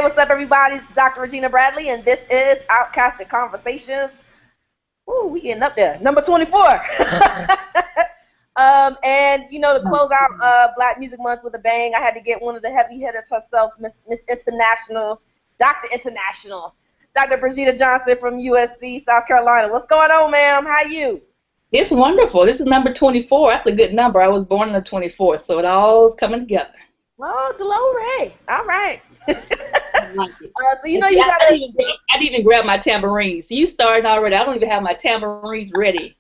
Hey, what's up, everybody? It's Dr. Regina Bradley, and this is Outkasted Conversations. Ooh, we getting up there. Number 24. And, to close out Black Music Month with a bang, I had to get one of the heavy hitters herself, Miss International, Dr. International, Dr. Birgitta Johnson from USC, South Carolina. What's going on, ma'am? How you? It's wonderful. This is number 24. That's a good number. I was born on the 24th, so it all's coming together. Oh, glory. All right. I like it. So you got I didn't even grab my tambourines. So you started already. I don't even have my tambourines ready.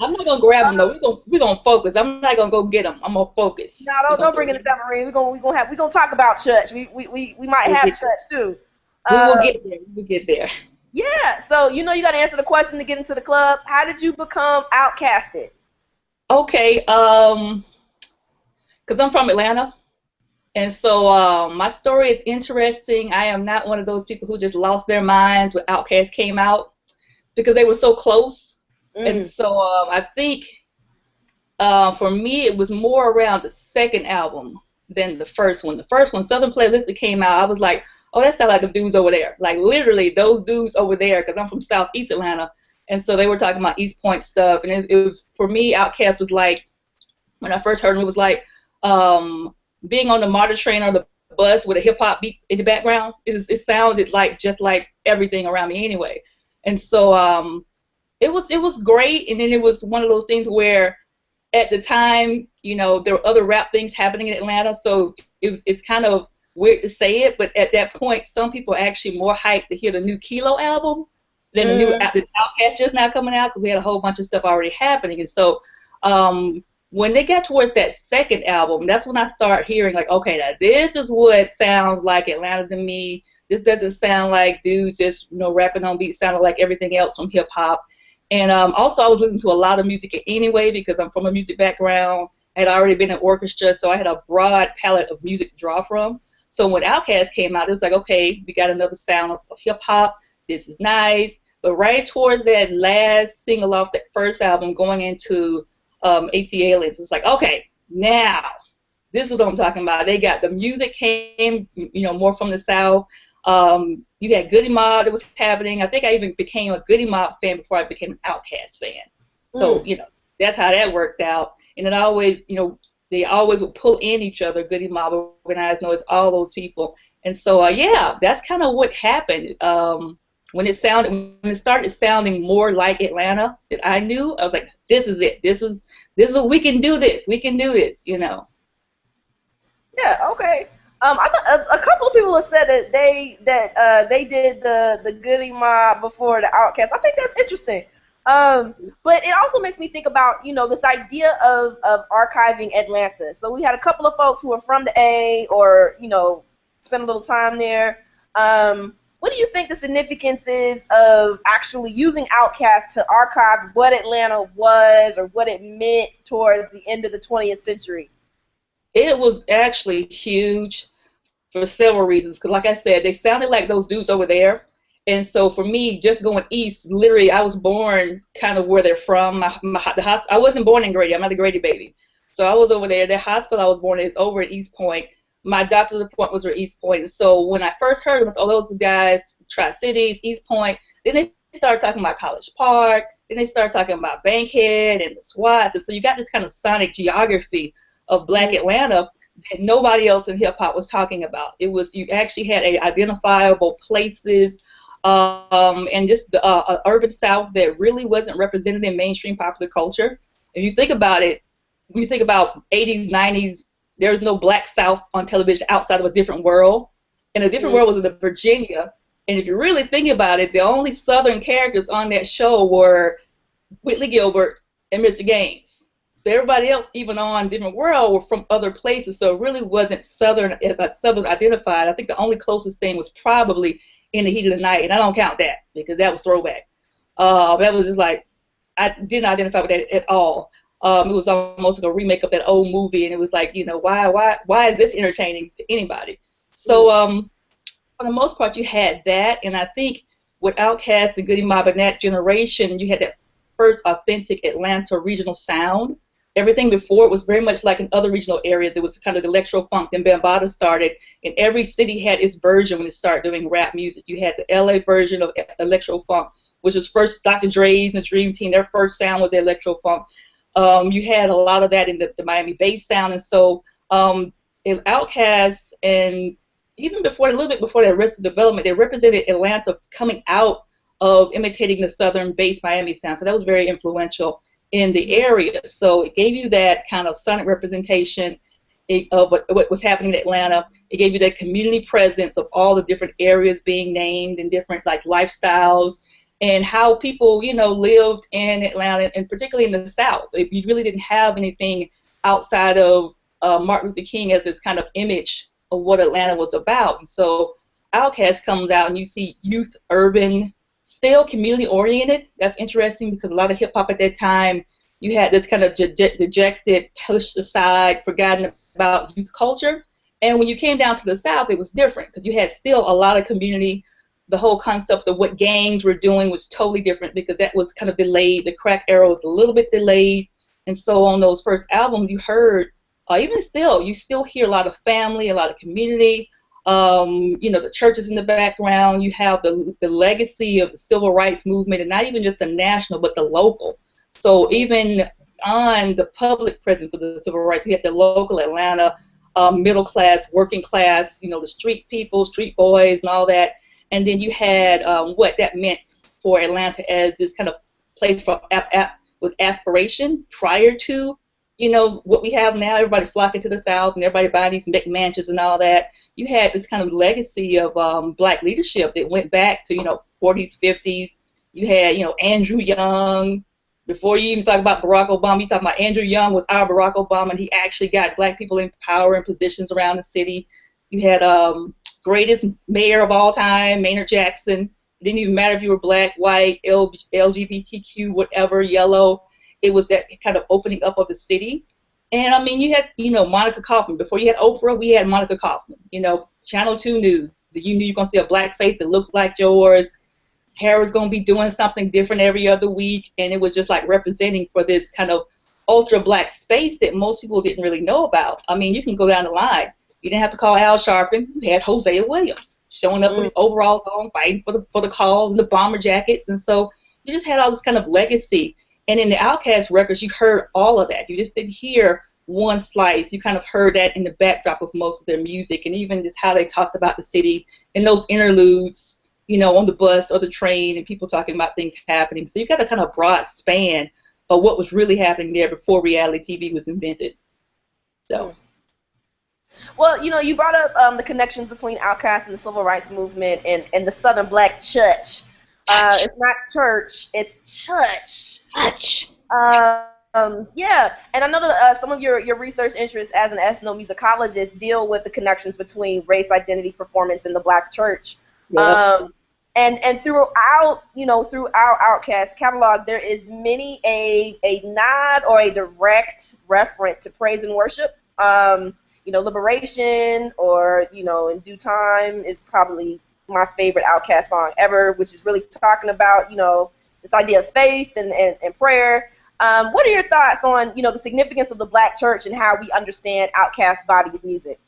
I'm not gonna grab them though. We're gonna focus. I'm not gonna go get them. I'm gonna focus. No, don't bring in the tambourine. We're gonna talk about church. We might have church too. We will get there. We will get there. Yeah. So you got to answer the question to get into the club. How did you become outcasted? Okay. Because I'm from Atlanta, and so my story is interesting. I am not one of those people who just lost their minds when Outkast came out because they were so close. And so I think for me it was more around the second album than the first one. The first one, Southern Playlist, that came out, I was like, oh, that sounds like the dudes over there. Like literally those dudes over there, because I'm from Southeast Atlanta. And so they were talking about East Point stuff. And it was, for me, Outkast was like, when I first heard them, it was like being on the MARTA train or the bus with a hip-hop beat in the background. It sounded like just like everything around me anyway. And so it was great, and then it was one of those things where at the time, there were other rap things happening in Atlanta, so it's kind of weird to say it, but at that point, some people are actually more hyped to hear the new Kilo album than the new Outkast just now coming out, because we had a whole bunch of stuff already happening. And so when they got towards that second album, that's when I start hearing, like, okay, now this is what sounds like Atlanta to me. This doesn't sound like dudes just rapping on beats, sounding like everything else from hip-hop. And also, I was listening to a lot of music anyway because I'm from a music background. I had already been in orchestra, so I had a broad palette of music to draw from. So when Outkast came out, it was like, okay, we got another sound of hip-hop. This is nice. But right towards that last single off that first album, going into AT-Aliens, it was like, okay, now this is what I'm talking about. They got the music came, more from the South. You had Goody Mob that was happening. I think I even became a Goody Mob fan before I became an Outkast fan. So, that's how that worked out. And it always, they always would pull in each other, Goody Mob, Organized Noise, all those people. And so, yeah, that's kind of what happened. When it started sounding more like Atlanta that I knew, I was like, this is it. This is we can do this. We can do this, Yeah, okay. A couple of people have said that they did the Goody Mob before the Outkast. I think that's interesting. But it also makes me think about this idea of archiving Atlanta. So we had a couple of folks who are from the A or spent a little time there. What do you think the significance is of actually using Outkast to archive what Atlanta was or what it meant towards the end of the 20th century? It was actually huge for several reasons. Because like I said, they sounded like those dudes over there. And so for me, just going east, literally, I was born kind of where they're from. I wasn't born in Grady. I'm not a Grady baby. So I was over there. The hospital I was born in is over at East Point. My doctor's appointment was at East Point. And so when I first heard them, I was, oh, those guys, Tri-Cities, East Point. Then they started talking about College Park. Then they started talking about Bankhead and the SWATs. And so you got this kind of sonic geography of Black Atlanta that nobody else in hip-hop was talking about. It was, you actually had identifiable places and just the urban South that really wasn't represented in mainstream popular culture. If you think about it, when you think about 80s, 90s, there's no Black South on television outside of A Different World. And A Different World was in Virginia. And if you really think about it, the only Southern characters on that show were Whitley Gilbert and Mr. Gaines. So everybody else, even on Different World, were from other places. So it really wasn't Southern as I Southern identified. I think the only closest thing was probably In the Heat of the Night. And I don't count that because that was throwback. That was just like, I didn't identify with that at all. It was almost like a remake of that old movie. And it was like, why is this entertaining to anybody? So for the most part, you had that. And I think with Outkast and Goody Mob in that generation, you had that first authentic Atlanta regional sound. everything before it was very much like in other regional areas. It was kind of the electro funk. Then Bambaataa started, and every city had its version when it started doing rap music. You had the LA version of electro funk, which was first Dr. Dre's and the Dream Team. Their first sound was the electro funk. You had a lot of that in the Miami bass sound, and so in Outkast, and even before, a little bit before that Arrested Development, they represented Atlanta coming out of imitating the Southern bass Miami sound, because that was very influential in the area. So it gave you that kind of sonic representation of what was happening in Atlanta. It gave you that community presence of all the different areas being named and different like lifestyles and how people, you know, lived in Atlanta, and particularly in the South. You really didn't have anything outside of Martin Luther King as this kind of image of what Atlanta was about. And so Outkast comes out and you see youth, urban, still community oriented. That's interesting because a lot of hip hop at that time, you had this kind of dejected, pushed aside, forgotten about youth culture. And when you came down to the South, it was different because you had still a lot of community. The whole concept of what gangs were doing was totally different because that was kind of delayed. The crack era was a little bit delayed. And so on those first albums, you heard, even still, you still hear a lot of family, a lot of community. You know, the churches in the background. You have the legacy of the civil rights movement, and not even just the national, but the local. So even on the public presence of the civil rights, you had the local Atlanta, middle class, working class, you know, the street people, street boys, and all that. And then you had what that meant for Atlanta as this kind of place for with aspiration prior to, you know, what we have now, everybody flocking to the South and everybody buying these McMansions and all that. You had this kind of legacy of black leadership that went back to, you know, 40s, 50s. You had, you know, Andrew Young. Before you even talk about Barack Obama, you talk about Andrew Young was our Barack Obama, and he actually got black people in power and positions around the city. You had greatest mayor of all time, Maynard Jackson. It didn't even matter if you were black, white, LGBTQ, whatever, yellow. It was that kind of opening up of the city. And I mean, you had, you know, Monica Kaufman. Before you had Oprah, we had Monica Kaufman. You know, Channel 2 News. You knew you were going to see a black face that looked like yours. Hair was going to be doing something different every other week. And it was just like representing for this kind of ultra black space that most people didn't really know about. I mean, you can go down the line. You didn't have to call Al Sharpton. You had Hosea Williams showing up with his overalls on, fighting for the calls and the bomber jackets. And so you just had all this kind of legacy. And in the Outkast records, you heard all of that. You just didn't hear one slice. You kind of heard that in the backdrop of most of their music, and even just how they talked about the city in those interludes, you know, on the bus or the train, and people talking about things happening. So you got a kind of broad span of what was really happening there before reality TV was invented. So. Well, you know, you brought up the connections between Outkast and the civil rights movement and the Southern Black Church. It's not church, it's church. Church. Yeah, and I know that some of your research interests as an ethnomusicologist deal with the connections between race identity performance and the Black church. Yep. And throughout, you know, through our Outkast catalog, there is many a nod or a direct reference to praise and worship. You know, Liberation or, you know, In Due Time is probably my favorite Outkast song ever, which is really talking about, you know, this idea of faith and prayer. What are your thoughts on, you know, the significance of the Black church and how we understand Outkast body of music?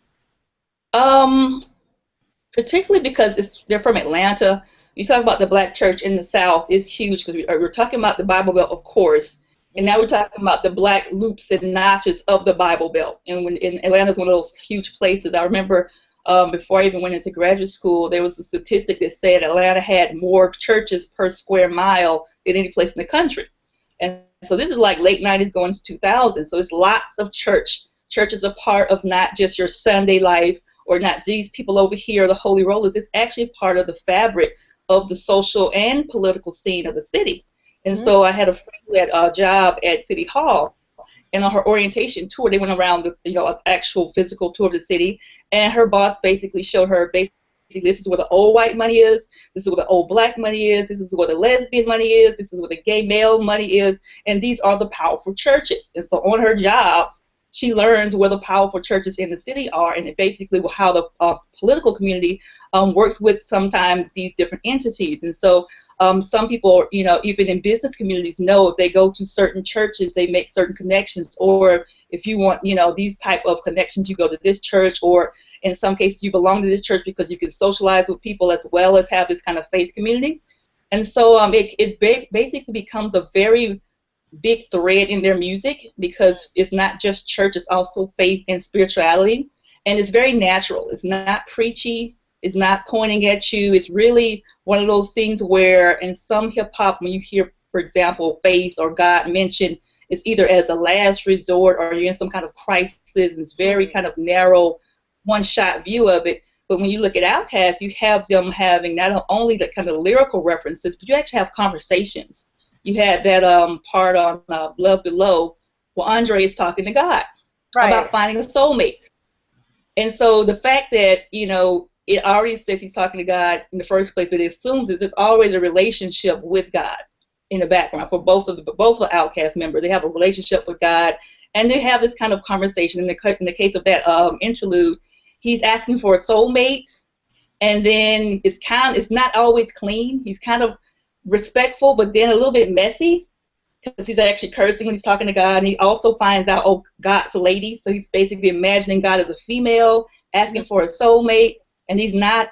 Particularly because they're from Atlanta. You talk about the Black church in the South is huge because we're talking about the Bible Belt, of course, and now we're talking about the Black loops and notches of the Bible Belt. And when Atlanta is one of those huge places, I remember before I even went into graduate school, there was a statistic that said Atlanta had more churches per square mile than any place in the country. And so this is like late 90s going to 2000. So it's lots of church. Church is a part of not just your Sunday life or not these people over here, the holy rollers. It's actually part of the fabric of the social and political scene of the city. And so I had a friend who had a job at City Hall, and on her orientation tour, they went around the, you know, an actual physical tour of the city, and her boss basically showed her this is where the old white money is, this is where the old black money is, this is where the lesbian money is, this is where the gay male money is, and these are the powerful churches. And so on her job, she learns where the powerful churches in the city are, and it basically how the political community works with sometimes these different entities. And so some people, you know, even in business communities, know if they go to certain churches, they make certain connections, or if you want, you know, these type of connections, you go to this church, or in some cases you belong to this church because you can socialize with people as well as have this kind of faith community. And so it basically becomes a very big thread in their music, because it's not just church, it's also faith and spirituality. And it's very natural. It's not preachy. It's not pointing at you. It's really one of those things where in some hip hop, when you hear, for example, faith or God mentioned, it's either as a last resort or you're in some kind of crisis. And it's very kind of narrow, one-shot view of it. But when you look at Outkast, you have them having not only the kind of lyrical references, but you actually have conversations. You had that part on Love Below where Andre is talking to God about finding a soulmate. And so the fact that, you know, it already says he's talking to God in the first place, but it assumes that there's always a relationship with God in the background for both of the Outkast members. They have a relationship with God, and they have this kind of conversation. In the case of that interlude, he's asking for a soulmate, and then it's not always clean. He's kind of respectful, but then a little bit messy, because he's actually cursing when he's talking to God. And he also finds out, oh, God's a lady, so he's basically imagining God as a female, asking for a soulmate. And he's not,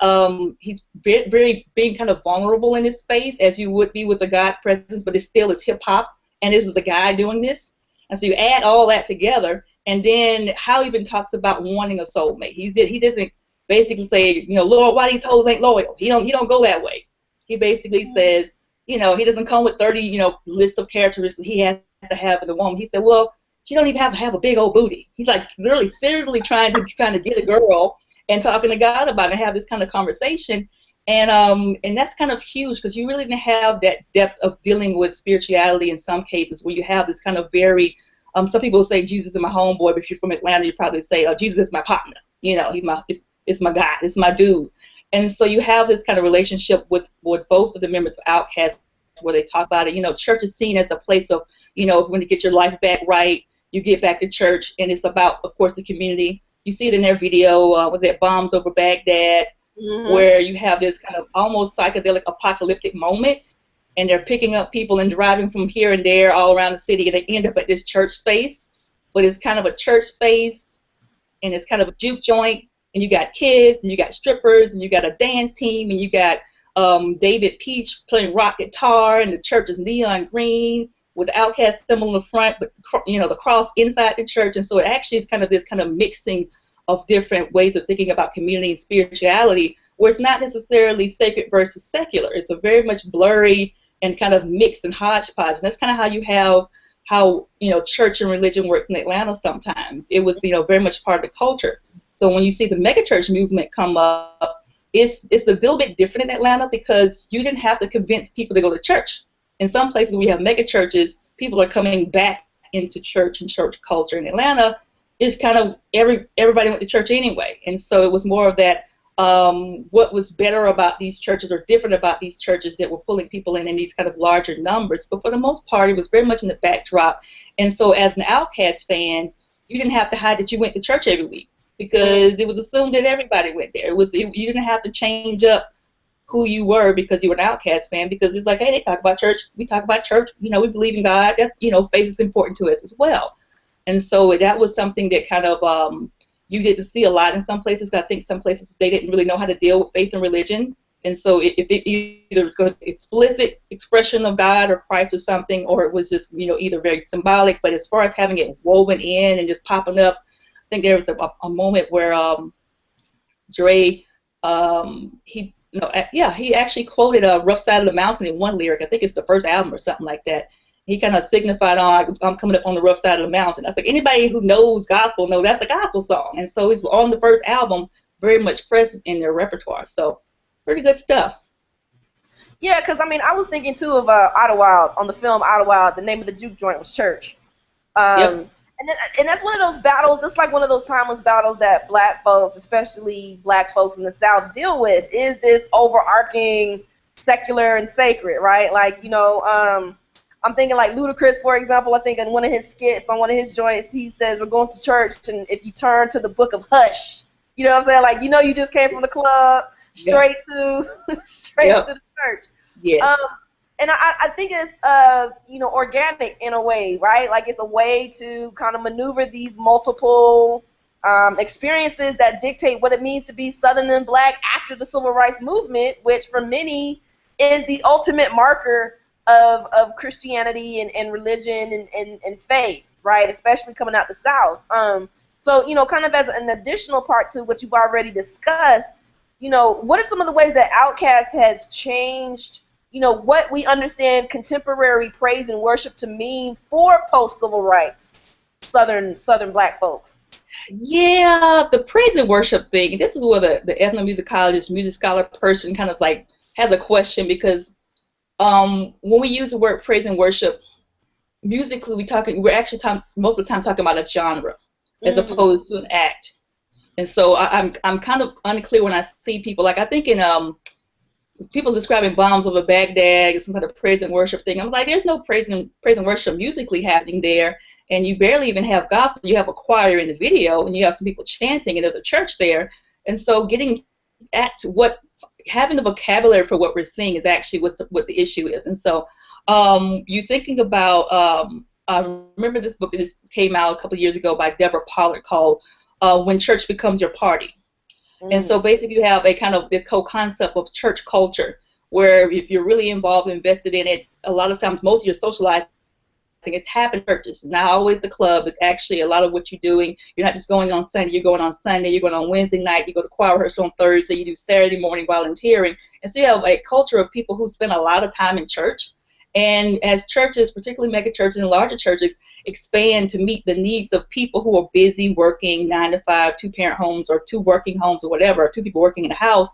he's very being kind of vulnerable in this space, as you would be with a God presence, but it still is hip hop, and this is a guy doing this. And so you add all that together, and then how he even talks about wanting a soulmate. He doesn't basically say, you know, Lord, why these hoes ain't loyal. He don't go that way. He basically says, you know, he doesn't come with 30, you know, list of characteristics he has to have in a woman. He said, well, she don't even have a big old booty. He's like literally seriously trying to kind of get a girl and talking to God about it and have this kind of conversation. And that's kind of huge, because you really didn't have that depth of dealing with spirituality in some cases, where you have this kind of very, some people say Jesus is my homeboy, but if you're from Atlanta, you probably say, oh, Jesus is my partner. You know, it's my guy, it's my dude. And so you have this kind of relationship with both of the members of Outkast, where they talk about it. You know, church is seen as a place of, you know, if you want to get your life back right, you get back to church, and it's about, of course, the community. You see it in their video, was it Bombs Over Baghdad, where you have this kind of almost psychedelic apocalyptic moment, and they're picking up people and driving from here and there all around the city, and they end up at this church space. But it's kind of a church space, and it's kind of a juke joint, and you got kids, and you got strippers, and you got a dance team, and you got David Peach playing rock guitar, and the church is neon green with the Outkast symbol in the front, but you know, the cross inside the church. And so it actually is kind of this kind of mixing of different ways of thinking about community and spirituality, where it's not necessarily sacred versus secular. It's a very much blurry and kind of mixed and hodgepodge. And that's kind of how you have how, you know, church and religion works in Atlanta sometimes. It was, you know, very much part of the culture. So when you see the megachurch movement come up, it's a little bit different in Atlanta, because you didn't have to convince people to go to church. In some places we have megachurches, people are coming back into church and church culture. In Atlanta, it's kind of everybody went to church anyway. And so it was more of that, what was better about these churches or different about these churches that were pulling people in these kind of larger numbers. But for the most part, it was very much in the backdrop. And so as an Outkast fan, you didn't have to hide that you went to church every week, because it was assumed that everybody went there. You didn't have to change up who you were because you were an Outkast fan, because it's like, hey, they talk about church, we talk about church, you know, we believe in God. That's, you know, faith is important to us as well. And so that was something that kind of you get to see a lot in some places. I think some places they didn't really know how to deal with faith and religion. And so if it either was going to be explicit expression of God or Christ or something, or it was just, you know, either very symbolic. But as far as having it woven in and just popping up, I think there was a moment where Dre, he actually quoted Rough Side of the Mountain in one lyric. I think it's the first album or something like that. He kind of signified, I'm coming up on the rough side of the mountain. I was like, anybody who knows gospel knows that's a gospel song. And so it's on the first album, very much present in their repertoire. So pretty good stuff. Yeah, because, I mean, I was thinking, too, of Idlewild, on the film Idlewild. The name of the juke joint was Church. Yep. And that's one of those battles, it's like one of those timeless battles that black folks, especially black folks in the South, deal with, is this overarching secular and sacred, right? Like, you know, I'm thinking like Ludacris, for example. I think in one of his skits on one of his joints, he says we're going to church, and if you turn to the book of Hush, you know what I'm saying? Like, you just came from the club Yep. straight to straight Yep. to the church. Um, Yes. and I think it's organic in a way, right? Like it's a way to kind of maneuver these multiple experiences that dictate what it means to be Southern and Black after the Civil Rights Movement, which for many is the ultimate marker of Christianity and religion and faith, right? Especially coming out the South. So, kind of as an additional part to what you've already discussed, what are some of the ways that Outkast has changed, what we understand contemporary praise and worship to mean for post-civil rights Southern Black folks? Yeah, the praise and worship thing. This is where the ethnomusicologist, music scholar person kind of like has a question because when we use the word praise and worship, musically we're actually most of the time talking about a genre as Mm. opposed to an act. And so I'm kind of unclear when I see people like I think in people describing bombs over Baghdad, some kind of praise and worship thing. I'm like, there's no praise and worship musically happening there, and you barely even have gospel. You have a choir in the video, and you have some people chanting, and there's a church there. And so getting at what having the vocabulary for what we're seeing is actually what the issue is. And so you thinking about I remember this book that just came out a couple of years ago by Deborah Pollard called When Church Becomes Your Party. And so basically you have a kind of this whole concept of church culture where if you're really involved and invested in it, a lot of times most of your socializing is happening in churches. It's not always the club. It's actually a lot of what you're doing. You're not just going on Sunday. You're going on Sunday. You're going on Wednesday night. You go to choir rehearsal on Thursday. You do Saturday morning volunteering. And so you have a culture of people who spend a lot of time in church. And as churches, particularly mega churches and larger churches, expand to meet the needs of people who are busy working 9 to 5, two-parent homes or two working homes or whatever, two people working in a house,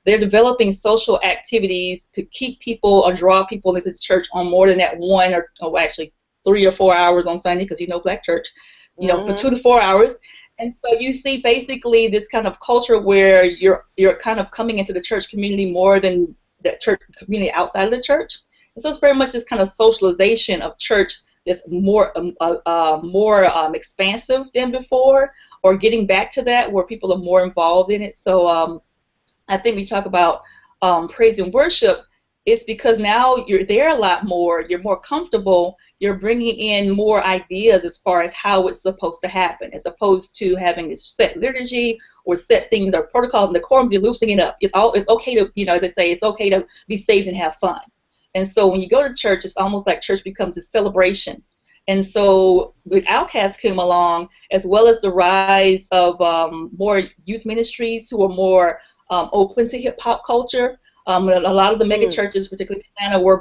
they're developing social activities to keep people or draw people into the church on more than that one or actually 3 or 4 hours on Sunday because Black church, for 2 to 4 hours. And so you see basically this kind of culture where you're kind of coming into the church community more than the church community outside of the church. And so it's very much this kind of socialization of church that's more expansive than before, or getting back to that where people are more involved in it. So I think we talk about praise and worship. It's because now you're there a lot more, you're more comfortable, you're bringing in more ideas as far as how it's supposed to happen, as opposed to having this set liturgy or set things or protocols and decorums. You're loosening it up. It's okay to, as they say, it's okay to be saved and have fun. And so when you go to church, it's almost like church becomes a celebration. And so with Outkast came along, as well as the rise of more youth ministries who are more open to hip hop culture. A lot of the mega churches, particularly in Atlanta, were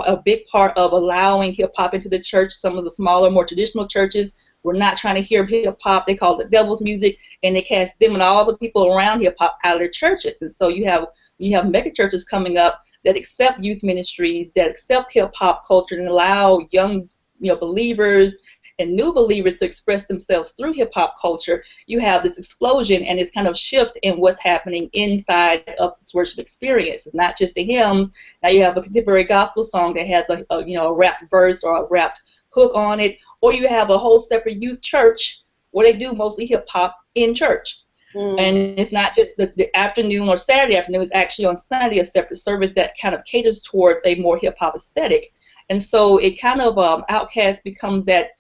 a big part of allowing hip hop into the church. Some of the smaller, more traditional churches were not trying to hear hip hop. They called it devil's music, and they cast them and all the people around hip hop out of their churches. And so you have mega churches coming up that accept youth ministries, that accept hip hop culture, and allow young believers and new believers to express themselves through hip hop culture. You have this explosion and this kind of shift in what's happening inside of this worship experience. It's not just the hymns. Now you have a contemporary gospel song that has a rap verse or a rapped hook on it, or you have a whole separate youth church where they do mostly hip hop in church. And it's not just the afternoon or Saturday afternoon, it's actually on Sunday a separate service that kind of caters towards a more hip hop aesthetic. And so it kind of Outkast becomes that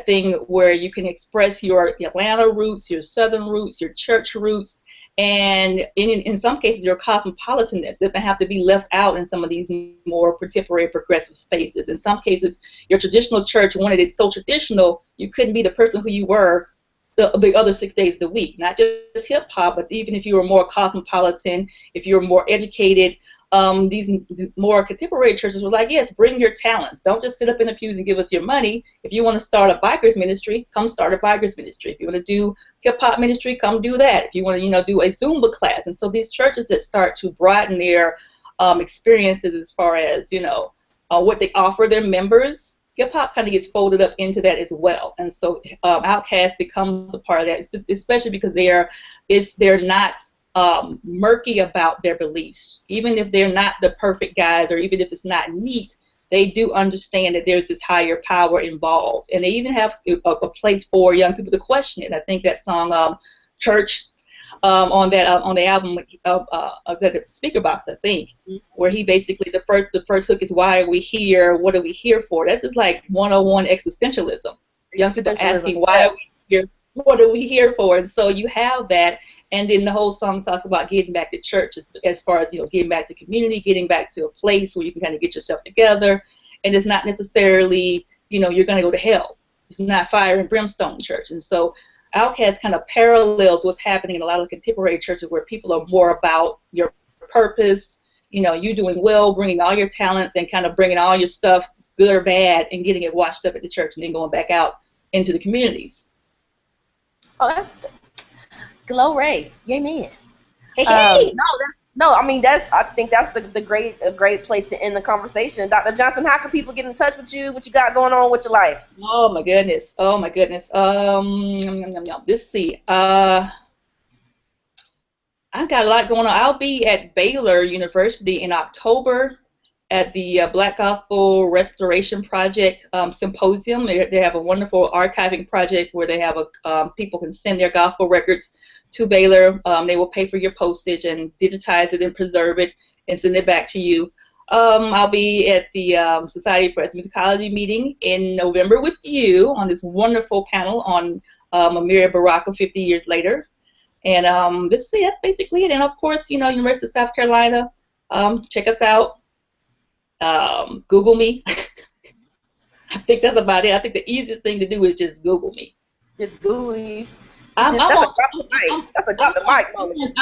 thing where you can express your Atlanta roots, your Southern roots, your church roots, and in some cases your cosmopolitanness. It doesn't have to be left out in some of these more contemporary progressive spaces. In some cases, your traditional church wanted it so traditional you couldn't be the person who you were the other 6 days of the week. Not just hip hop, but even if you were more cosmopolitan, if you were more educated, these more contemporary churches were like, yes, bring your talents. Don't just sit up in the pews and give us your money. If you want to start a bikers ministry, come start a bikers ministry. If you want to do hip hop ministry, come do that. If you want to, do a Zumba class. And so these churches that start to broaden their experiences as far as, what they offer their members, hip hop kind of gets folded up into that as well. And so Outkast becomes a part of that, especially because they're not murky about their beliefs. Even if they're not the perfect guys, or even if it's not neat, they do understand that there's this higher power involved, and they even have a place for young people to question it. I think that song, Church, on the album of the Speaker Box, I think, where he basically the first hook is, why are we here? What are we here for? That's just like 101 existentialism. Young people asking, why are we here? What are we here for? And so you have that, and then the whole song talks about getting back to church, as far as, getting back to community, getting back to a place where you can kind of get yourself together, and it's not necessarily, you're going to go to hell. It's not fire and brimstone church. And so Outkast kind of parallels what's happening in a lot of contemporary churches, where people are more about your purpose, you doing well, bringing all your talents and kind of bringing all your stuff, good or bad, and getting it washed up at the church and then going back out into the communities. Oh, that's glory. Amen. Hey. I think that's a great place to end the conversation. Dr. Johnson, how can people get in touch with you? What you got going on with your life? Oh my goodness. Let's see. I've got a lot going on. I'll be at Baylor University in October at the Black Gospel Restoration Project Symposium. They have a wonderful archiving project where they have people can send their gospel records to Baylor. They will pay for your postage and digitize it and preserve it and send it back to you. I'll be at the Society for Ethnomusicology meeting in November with you on this wonderful panel on Amiri Baraka 50 years later. And let's see, that's basically it. And of course, University of South Carolina, check us out. Google me. I think that's about it. I think the easiest thing to do is just Google me. Just Google me. That's a drop the mic moment.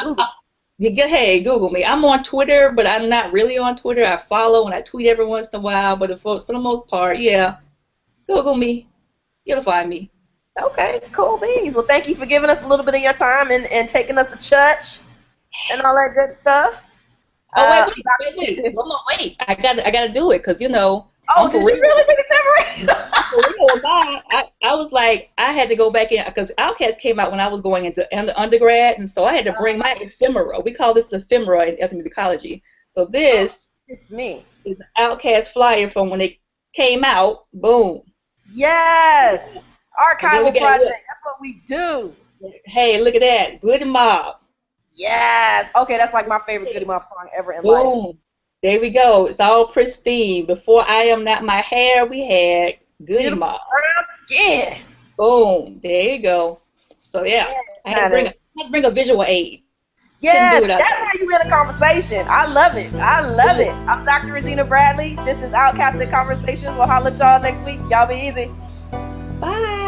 Hey, Google me. I'm on Twitter, but I'm not really on Twitter. I follow and I tweet every once in a while, but for the most part, yeah, Google me. You'll find me. Okay, cool beans. Well, thank you for giving us a little bit of your time and taking us to church and all that good stuff. Oh, wait. One more, wait. I gotta do it, because, Oh, did you really bring a tambourine? I was like, I had to go back in, because Outkast came out when I was going into undergrad, and so I had to bring my ephemera. We call this ephemera in ethnomusicology. So this is the Outkast flyer from when it came out. Boom. Yes. Archival project. That's what we do. Hey, look at that. Good Mob. Yes. Okay, that's like my favorite Goody Mob song ever in life. Boom. There we go. It's all pristine. Before I Am Not My Hair, we had Goody Mob. Skin. Boom. There you go. So yeah, I had to bring a visual aid. Yes, that's how you win a conversation. I love it. I'm Dr. Regina Bradley. This is Outkasted Conversations. We'll holler at y'all next week. Y'all be easy. Bye.